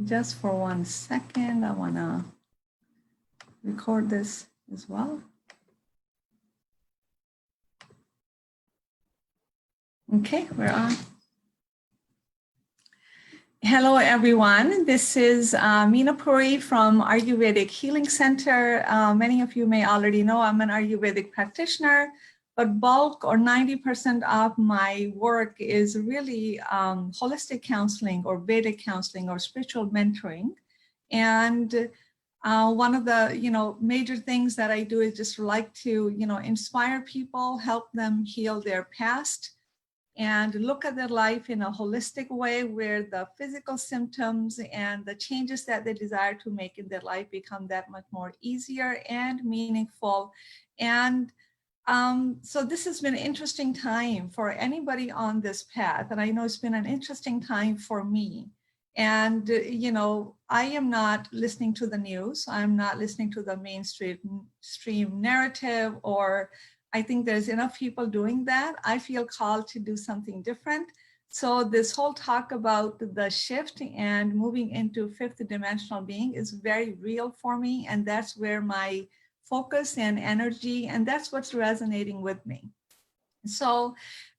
Just for 1 second, I want to record this as well. Okay, we're on. Hello, everyone. This is Meena Puri from Ayurvedic Healing Center. Many of you may already know I'm an Ayurvedic practitioner, but bulk or 90% of my work is really holistic counseling or Vedic counseling or spiritual mentoring. And one of the major things that I do is just like to inspire people, help them heal their past, and look at their life in a holistic way where the physical symptoms and the changes that they desire to make in their life become that much more easier and meaningful. And so this has been an interesting time for anybody on this path. And I know it's been an interesting time for me. And, I am not listening to the news. I'm not listening to the mainstream narrative, or I think there's enough people doing that. I feel called to do something different. So this whole talk about the shift and moving into fifth dimensional being is very real for me. And that's where my focus and energy, and that's what's resonating with me. So,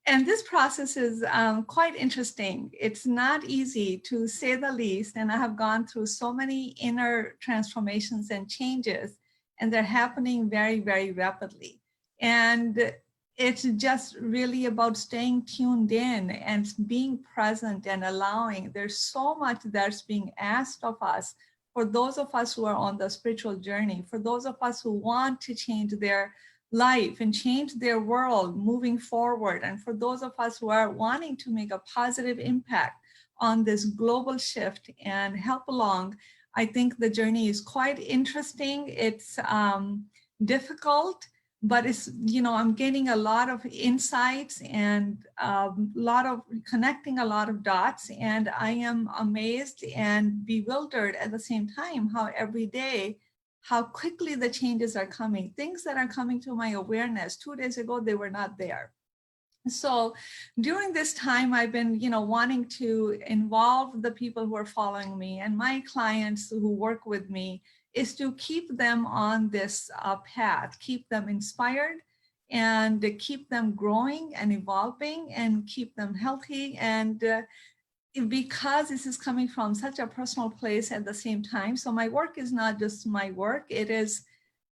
and this process is quite interesting. It's not easy, to say the least, and I have gone through so many inner transformations and changes, and they're happening very, very rapidly. And it's just really about staying tuned in and being present and allowing. There's so much that's being asked of us, for those of us who are on the spiritual journey, for those of us who want to change their life and change their world moving forward, and for those of us who are wanting to make a positive impact on this global shift and help along. I think the journey is quite interesting. It's difficult, but it's, I'm getting a lot of insights and a lot of connecting a lot of dots, and I am amazed and bewildered at the same time how every day, how quickly the changes are coming. Things that are coming to my awareness 2 days ago, they were not there. So during this time, I've been, wanting to involve the people who are following me and my clients who work with me, is to keep them on this path, keep them inspired, and keep them growing and evolving, and keep them healthy. And because this is coming from such a personal place at the same time. So my work is not just my work,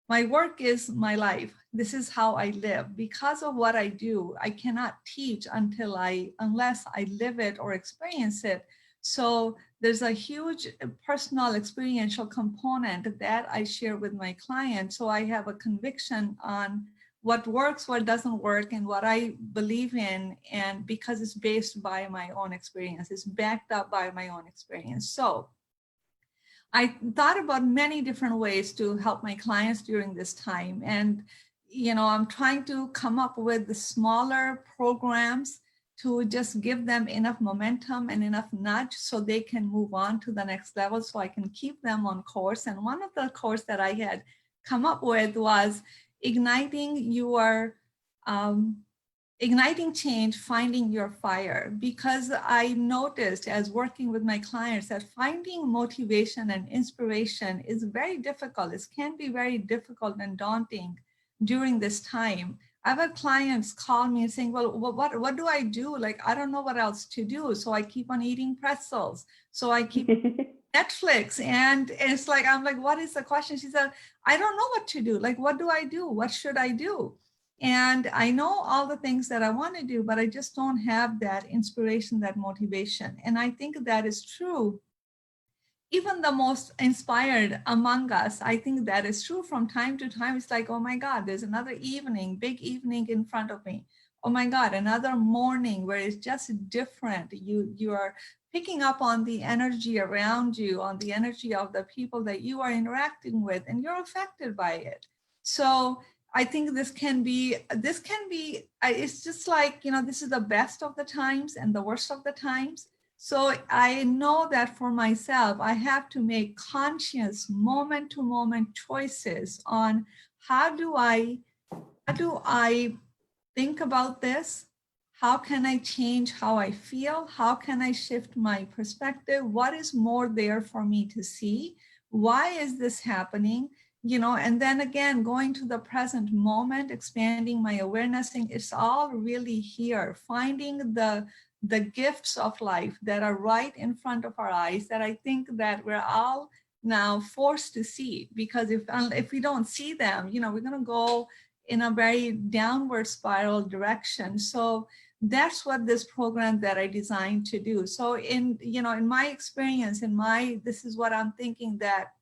my work is my life. This is how I live. Because of what I do, I cannot teach unless I live it or experience it. So there's a huge personal experiential component that I share with my clients. So I have a conviction on what works, what doesn't work, and what I believe in, and because it's based by my own experience, it's backed up by my own experience. So I thought about many different ways to help my clients during this time. And, I'm trying to come up with the smaller programs to just give them enough momentum and enough nudge so they can move on to the next level, so I can keep them on course. And one of the course that I had come up with was igniting change, finding your fire. Because I noticed as working with my clients that finding motivation and inspiration is very difficult. It can be very difficult and daunting during this time. I've had clients call me and saying, well, what do I do? Like, I don't know what else to do. So I keep on eating pretzels. So I keep Netflix. And it's like, I'm like, what is the question? She said, I don't know what to do. Like, what do I do? What should I do? And I know all the things that I want to do, but I just don't have that inspiration, that motivation. And I think that is true. Even the most inspired among us, I think that is true. From time to time, it's like, oh my God, there's another evening, big evening in front of me. Oh my God, another morning where it's just different. You are picking up on the energy around you, on the energy of the people that you are interacting with, and you're affected by it. So I think this can be, it's just like, this is the best of the times and the worst of the times. So I know that for myself, I have to make conscious moment-to-moment choices on how do I think about this? How can I change how I feel? How can I shift my perspective? What is more there for me to see? Why is this happening? You know, and then again, going to the present moment, expanding my awareness, it's all really here, finding the gifts of life that are right in front of our eyes that I think that we're all now forced to see, because if we don't see them, you know, we're going to go in a very downward spiral direction. So that's what this program that I designed to do. So in, you know, in my experience, this is what I'm thinking, that,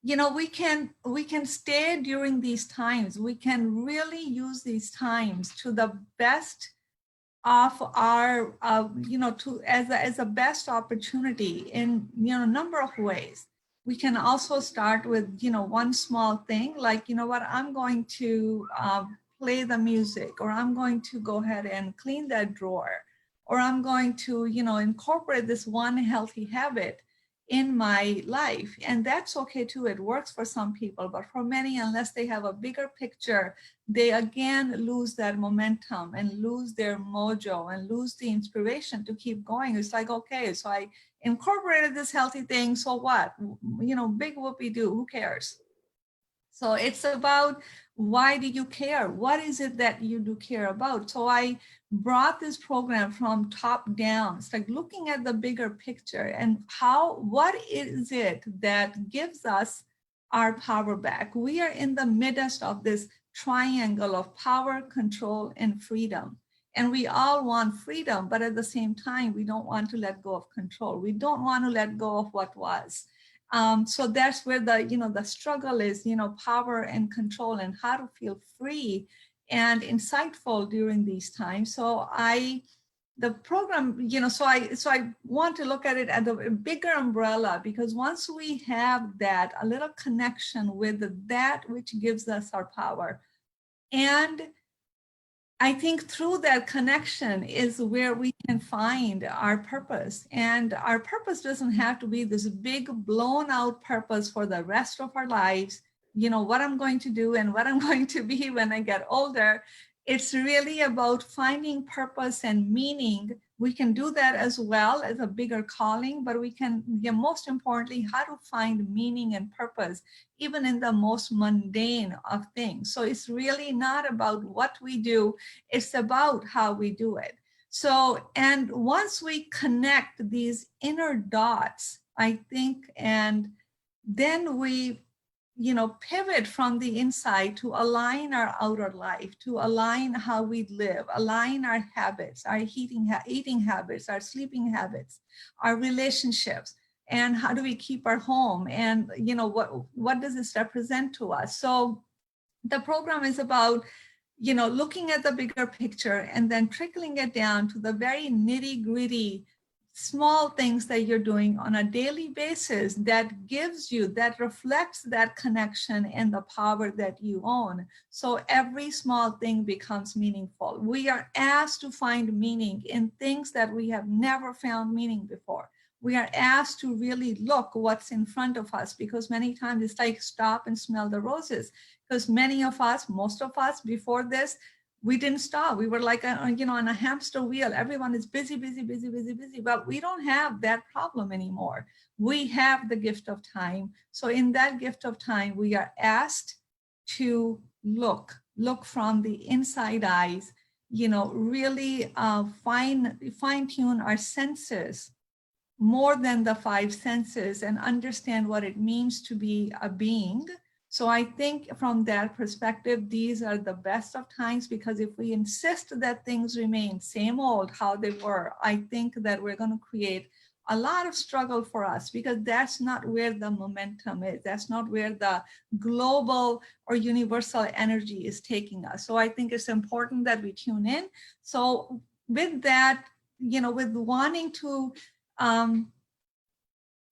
you know, we can stay during these times. We can really use these times to the best of our, you know, as a best opportunity in, you know, a number of ways. We can also start with, you know, one small thing, like, you know what, I'm going to play the music, or I'm going to go ahead and clean that drawer, or I'm going to, you know, incorporate this one healthy habit in my life. And that's okay too. It works for some people, but for many, unless they have a bigger picture, they again lose that momentum and lose their mojo and lose the inspiration to keep going. It's like, okay, so I incorporated this healthy thing, so what? You know, big whoopee-doo, who cares? So it's about, why do you care? What is it that you do care about? So I brought this program from top down. It's like looking at the bigger picture and what is it that gives us our power back? We are in the midst of this triangle of power, control, and freedom. And we all want freedom, but at the same time, we don't want to let go of control. We don't want to let go of what was. So that's where the, you know, the struggle is, you know, power and control, and how to feel free and insightful during these times. So the program, you know, so I want to look at it at a bigger umbrella, because once we have that, a little connection with that which gives us our power, and I think through that connection is where we can find our purpose. And our purpose doesn't have to be this big blown out purpose for the rest of our lives, you know, what I'm going to do and what I'm going to be when I get older. It's really about finding purpose and meaning. We can do that as well as a bigger calling, but we can, yeah, most importantly, how to find meaning and purpose, even in the most mundane of things. So it's really not about what we do, it's about how we do it. So, and once we connect these inner dots, I think, and then we, you know, pivot from the inside to align our outer life, to align how we live, align our habits, our eating habits, our sleeping habits, our relationships, and how do we keep our home, and, you know, what does this represent to us? So the program is about, you know, looking at the bigger picture and then trickling it down to the very nitty gritty small things that you're doing on a daily basis that gives you, that reflects that connection and the power that you own. So every small thing becomes meaningful. We are asked to find meaning in things that we have never found meaning before. We are asked to really look what's in front of us, because many times it's like stop and smell the roses. Because many of us, most of us before this, we didn't stop. We were like, you know, on a hamster wheel. Everyone is busy, busy, busy, busy, busy. But we don't have that problem anymore. We have the gift of time. So in that gift of time, we are asked to look from the inside eyes, you know, really fine tune our senses more than the five senses, and understand what it means to be a being. So I think from that perspective, these are the best of times, because if we insist that things remain same old how they were, I think that we're going to create a lot of struggle for us, because that's not where the momentum is. That's not where the global or universal energy is taking us. So I think it's important that we tune in. So with that, you know, with wanting to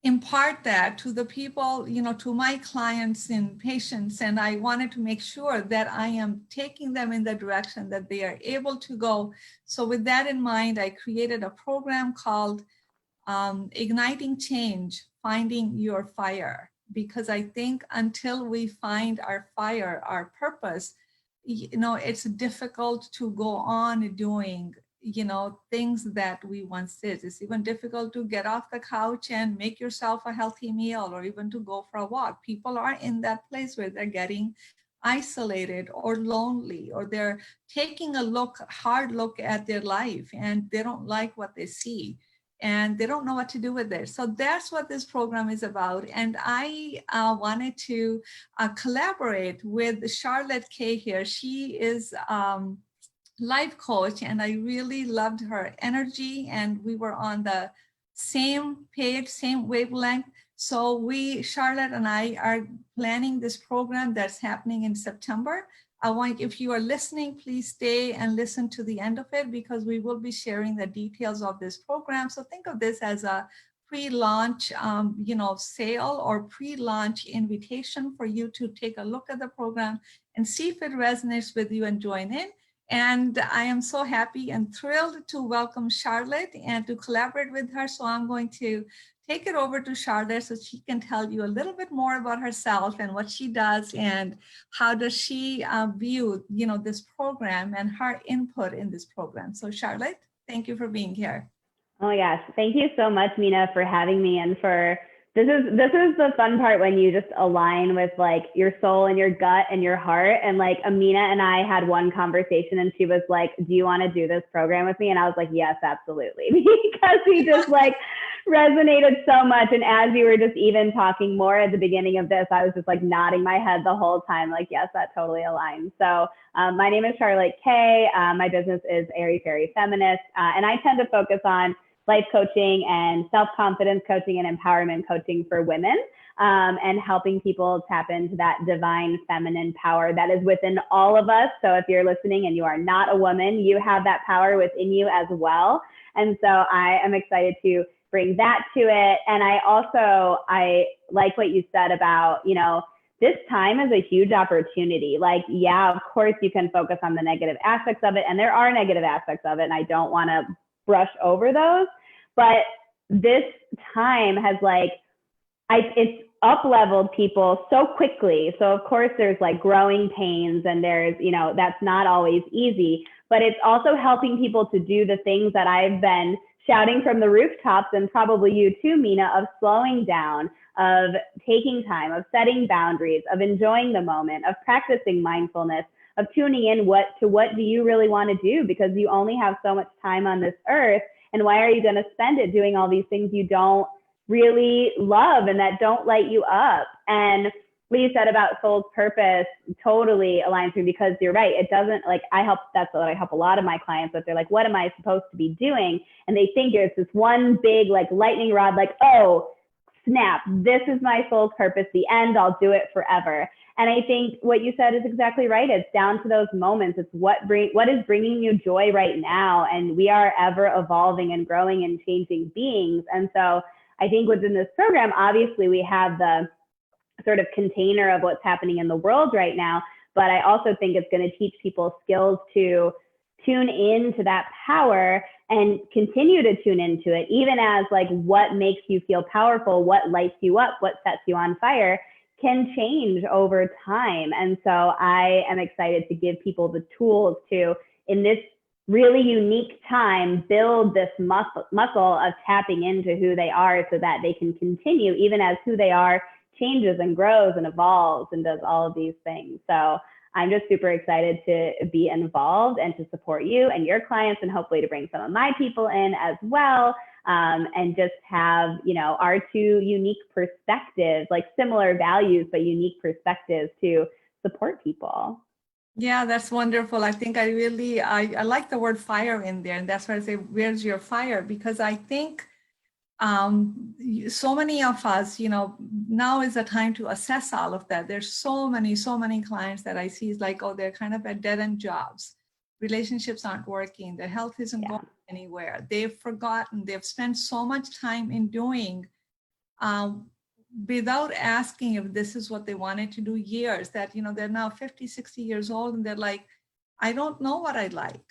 impart that to the people, you know, to my clients and patients. And I wanted to make sure that I am taking them in the direction that they are able to go. So with that in mind, I created a program called Igniting Change, Finding Your Fire, because I think until we find our fire, our purpose, it's difficult to go on doing, things that we once did. It's even difficult to get off the couch and make yourself a healthy meal, or even to go for a walk. People are in that place where they're getting isolated or lonely, or they're taking a hard look at their life, and they don't like what they see, and they don't know what to do with it. So that's what this program is about. And I wanted to collaborate with Charlotte Kaye here. She is life coach, and I really loved her energy, and we were on the same page, same wavelength. So Charlotte and I are planning this program that's happening in September. If you are listening, please stay and listen to the end of it, because we will be sharing the details of this program. So think of this as a pre-launch, sale or pre-launch invitation for you to take a look at the program and see if it resonates with you and join in. And I am so happy and thrilled to welcome Charlotte and to collaborate with her. So I'm going to take it over to Charlotte so she can tell you a little bit more about herself and what she does and how does she view, this program and her input in this program. So Charlotte, thank you for being here. Oh my gosh, thank you so much, Mina, for having me, and for this is the fun part, when you just align with like your soul and your gut and your heart. And like Amina and I had one conversation, and she was like, do you want to do this program with me? And I was like, yes, absolutely. Because we just like resonated so much. And as you were just even talking more at the beginning of this, I was just like nodding my head the whole time, like, yes, that totally aligns. So my name is Charlotte Kaye. My business is Airy, Feminist. And I tend to focus on life coaching and self-confidence coaching and empowerment coaching for women, and helping people tap into that divine feminine power that is within all of us. So if you're listening and you are not a woman, you have that power within you as well. And so I am excited to bring that to it. And I like what you said about, this time is a huge opportunity. Like, yeah, of course you can focus on the negative aspects of it, and there are negative aspects of it, and I don't want to brush over those, but this time has it's up-leveled people so quickly. So of course there's like growing pains, and there's, that's not always easy, but it's also helping people to do the things that I've been shouting from the rooftops, and probably you too, Mina, of slowing down, of taking time, of setting boundaries, of enjoying the moment, of practicing mindfulness, of tuning in to what do you really want to do, because you only have so much time on this earth, and why are you going to spend it doing all these things you don't really love and that don't light you up? And what you said about soul's purpose totally aligns with me, because you're right. It doesn't, that's what I help a lot of my clients with. They're like, what am I supposed to be doing? And they think it's this one big like lightning rod, like, oh, snap, this is my soul's purpose, the end, I'll do it forever. And I think what you said is exactly right. It's down to those moments. It's what is bringing you joy right now. And we are ever evolving and growing and changing beings. And so I think within this program, obviously we have the sort of container of what's happening in the world right now, but I also think it's going to teach people skills to tune into that power and continue to tune into it, even as like what makes you feel powerful, what lights you up, what sets you on fire can change over time. And so I am excited to give people the tools to, in this really unique time, build this muscle of tapping into who they are, so that they can continue even as who they are changes and grows and evolves and does all of these things. So I'm just super excited to be involved and to support you and your clients, and hopefully to bring some of my people in as well. And just have, our two unique perspectives, like similar values, but unique perspectives to support people. Yeah, that's wonderful. I think I like the word fire in there. And that's why I say, where's your fire? Because I think so many of us, now is the time to assess all of that. There's so many clients that I see is like, oh, they're kind of at dead-end jobs. Relationships aren't working. Their health isn't going anywhere. They've forgotten. They've spent so much time in doing without asking if this is what they wanted to do, years that, they're now 50, 60 years old, and they're like, I don't know what I like.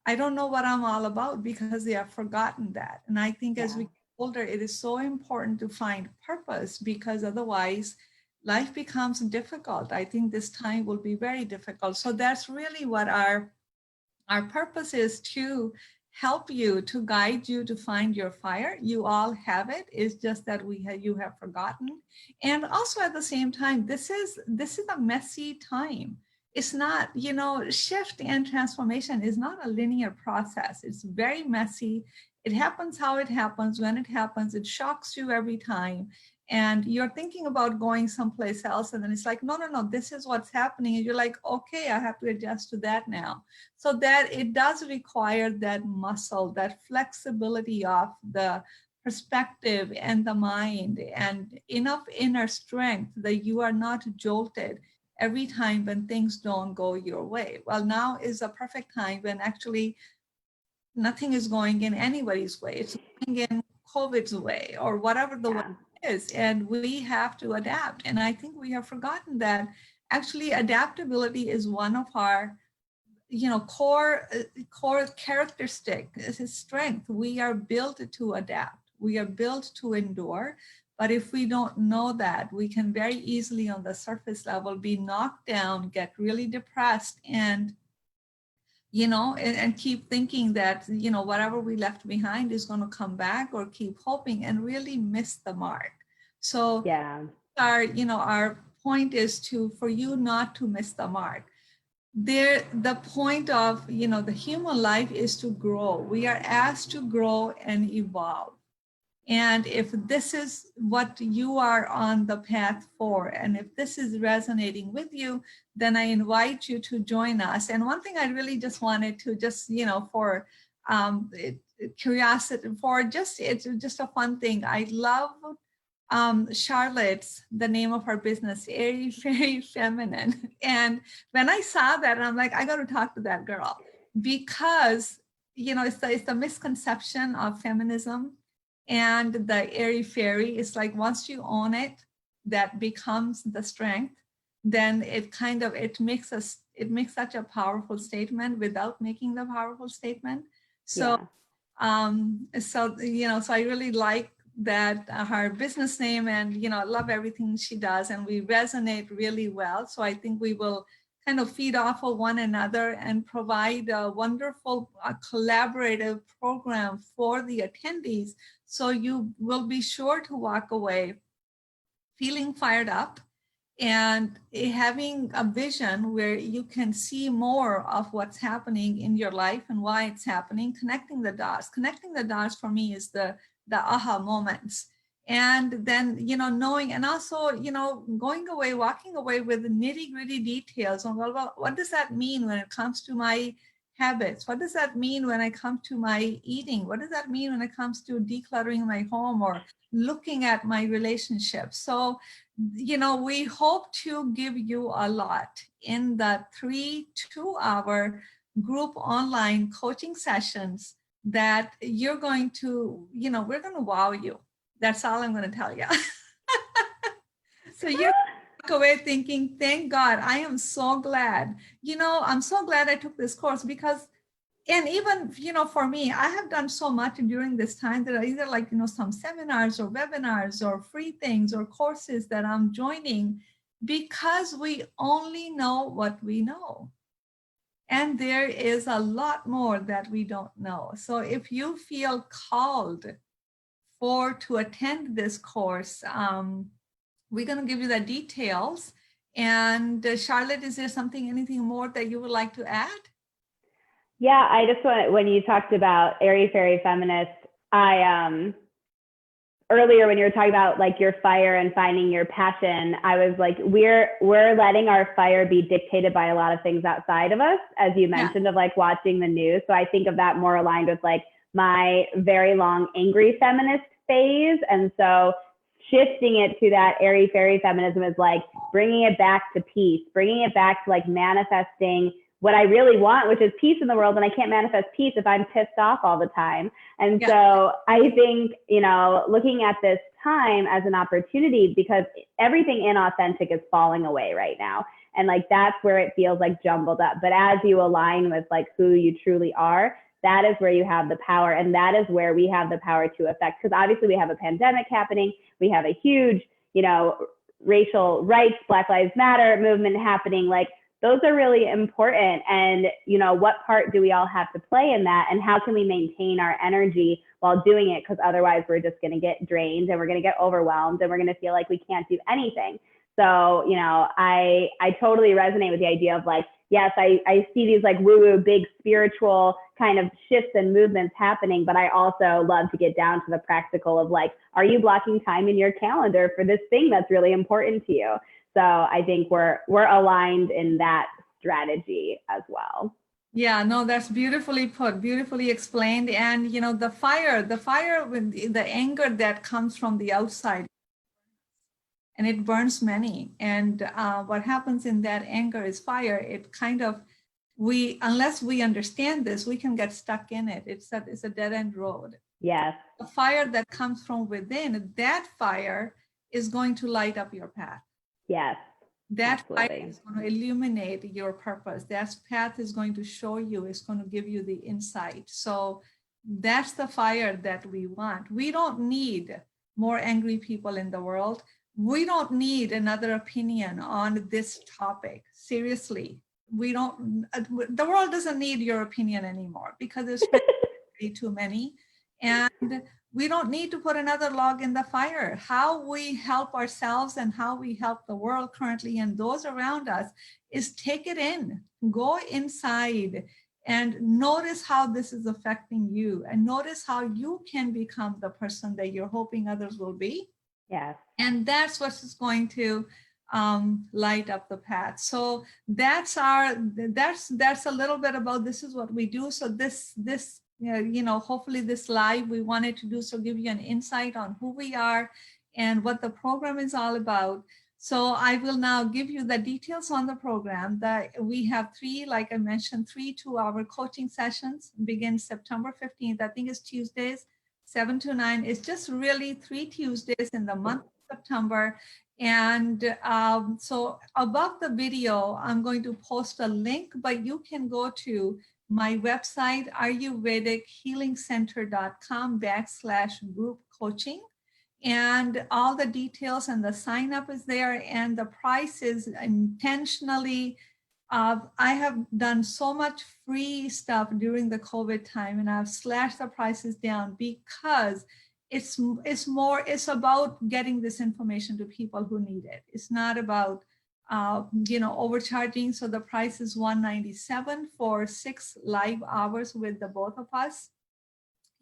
I don't know what I'm all about, because they have forgotten that. And I think as we get older, it is so important to find purpose, because otherwise life becomes difficult. I think this time will be very difficult. So that's really what our purpose is, to help you, to guide you to find your fire. You all have it. It's just that you have forgotten. And also at the same time, this is a messy time. It's not, shift and transformation is not a linear process. It's very messy. It happens how it happens, when it happens. It shocks you every time. And you're thinking about going someplace else. And then it's like, no, this is what's happening. And you're like, okay, I have to adjust to that now. So that it does require that muscle, that flexibility of the perspective and the mind, and enough inner strength that you are not jolted every time when things don't go your way. Well, now is a perfect time when actually nothing is going in anybody's way. It's going in COVID's way, or whatever the way is, and we have to adapt. And I think we have forgotten that actually adaptability is one of our core characteristic, is his strength. We are built to adapt. We are built to endure. But if we don't know that, we can very easily on the surface level be knocked down, get really depressed, and and keep thinking that, whatever we left behind is going to come back, or keep hoping, and really miss the mark. So our point is for you not to miss the mark. The point of, the human life is to grow. We are asked to grow and evolve. And if this is what you are on the path for, and if this is resonating with you, then I invite you to join us. And one thing I really just wanted to for curiosity, it's just a fun thing. I love Charlotte's, the name of her business, Airy, Very Feminine. And when I saw that, I'm like, I got to talk to that girl, because, it's the misconception of feminism. And the airy fairy is like, once you own it, that becomes the strength. Then it makes such a powerful statement without making the powerful statement. So, so I really like that her business name, and I love everything she does, and we resonate really well. So I think we will kind of feed off of one another and provide a wonderful collaborative program for the attendees. So you will be sure to walk away feeling fired up and having a vision where you can see more of what's happening in your life and why it's happening, connecting the dots. Connecting the dots for me is the aha moments. And then, knowing, and also, going away, walking away with nitty gritty details on, well, what does that mean when it comes to my habits? What does that mean when I come to my eating? What does that mean when it comes to decluttering my home or looking at my relationships? So, we hope to give you a lot in the 3 2-hour group online coaching sessions that you're going to, we're going to wow you. That's all I'm going to tell you. So you walk away thinking, thank God, I am so glad. I'm so glad I took this course, because, and even, for me, I have done so much during this time that I either like, some seminars or webinars or free things or courses that I'm joining, because we only know what we know. And there is a lot more that we don't know. So if you feel called to attend this course, we're going to give you the details. And Charlotte, is there anything more that you would like to add? Yeah, I just want, when you talked about Airy Fairy Feminist, earlier when you were talking about like your fire and finding your passion, I was like, we're letting our fire be dictated by a lot of things outside of us, as you mentioned, of like watching the news. So I think of that more aligned with like my very long angry feminist phase. And so shifting it to that airy fairy feminism is like bringing it back to peace, bringing it back to like manifesting what I really want, which is peace in the world. And I can't manifest peace if I'm pissed off all the time. And so I think, looking at this time as an opportunity, because everything inauthentic is falling away right now. And like, that's where it feels like jumbled up. But as you align with like who you truly are, that is where you have the power. And that is where we have the power to affect. Because obviously we have a pandemic happening. We have a huge, racial rights, Black Lives Matter movement happening, like those are really important. And, you know, what part do we all have to play in that? And how can we maintain our energy while doing it? Because otherwise we're just going to get drained and we're going to get overwhelmed and we're going to feel like we can't do anything. So, you know, I totally resonate with the idea of like, yes, I see these like woo-woo big spiritual kind of shifts and movements happening, but I also love to get down to the practical of like, are you blocking time in your calendar for this thing that's really important to you? So I think we're aligned in that strategy as well. Yeah, no, that's beautifully put, beautifully explained. And, you know, the fire with the anger that comes from the outside, and it burns many. And what happens in that anger is fire. It kind of, unless we understand this, we can get stuck in it. It's a dead end road. Yes. The fire that comes from within, that fire is going to light up your path. Yes. That absolutely. fire is going to illuminate your purpose. That path is going to show you, it's going to give you the insight. So that's the fire that we want. We don't need more angry people in the world. We don't need another opinion on this topic. Seriously, the world doesn't need your opinion anymore because there's too many. And we don't need to put another log in the fire. How we help ourselves and how we help the world currently and those around us is take it in, go inside and notice how this is affecting you and notice how you can become the person that you're hoping others will be. Yes. And that's what's going to light up the path. So that's a little bit about this is what we do. So this you know, hopefully this live we wanted to do so give you an insight on who we are and what the program is all about. So I will now give you the details on the program. That we have three, like I mentioned, 3 2-hour coaching sessions begin September 15th. I think it's Tuesdays, 7 to 9. It's just really 3 Tuesdays in the month of September. And so above the video, I'm going to post a link, but you can go to my website, ayurvedichealingcenter.com/group coaching. And all the details and the sign up is there. And the price is intentionally, I have done so much free stuff during the COVID time and I've slashed the prices down because it's about getting this information to people who need it. It's not about you know, overcharging. So the price is $197 for 6 live hours with the both of us.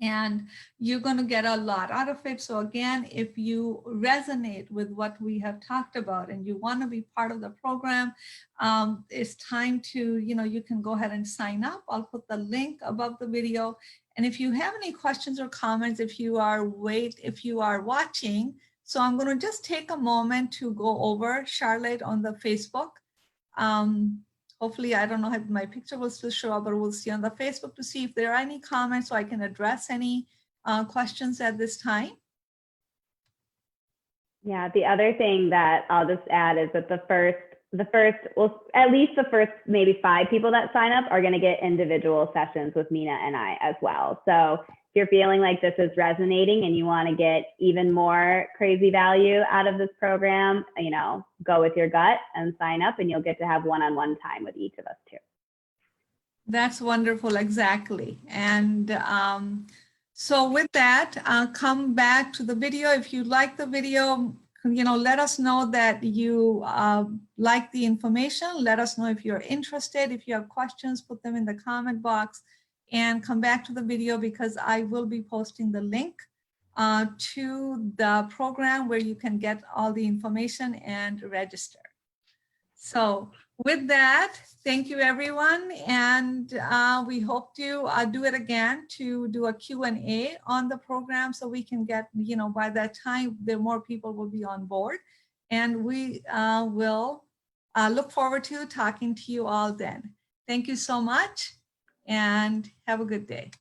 And you're going to get a lot out of it. So again, if you resonate with what we have talked about and you want to be part of the program, it's time to, you know, you can go ahead and sign up. I'll put the link above the video. And if you have any questions or comments, if you are watching, so I'm going to just take a moment to go over Charlotte on the Facebook. Hopefully, I don't know if my picture will still show up, but we'll see on the Facebook to see if there are any comments so I can address any questions at this time. Yeah, the other thing that I'll just add is that well, at least the first maybe 5 people that sign up are going to get individual sessions with Meena and I as well. So if you're feeling like this is resonating and you want to get even more crazy value out of this program, you know, go with your gut and sign up and you'll get to have one-on-one time with each of us too. That's wonderful, exactly. And so with that, come back to the video. If you like the video, you know, let us know that you like the information. Let us know if you're interested. If you have questions, put them in the comment box and come back to the video because I will be posting the link to the program where you can get all the information and register. So with that, thank you everyone. And we hope to do it again to do a Q&A on the program so we can get, you know, by that time, there more people will be on board. And we will look forward to talking to you all then. Thank you so much and have a good day.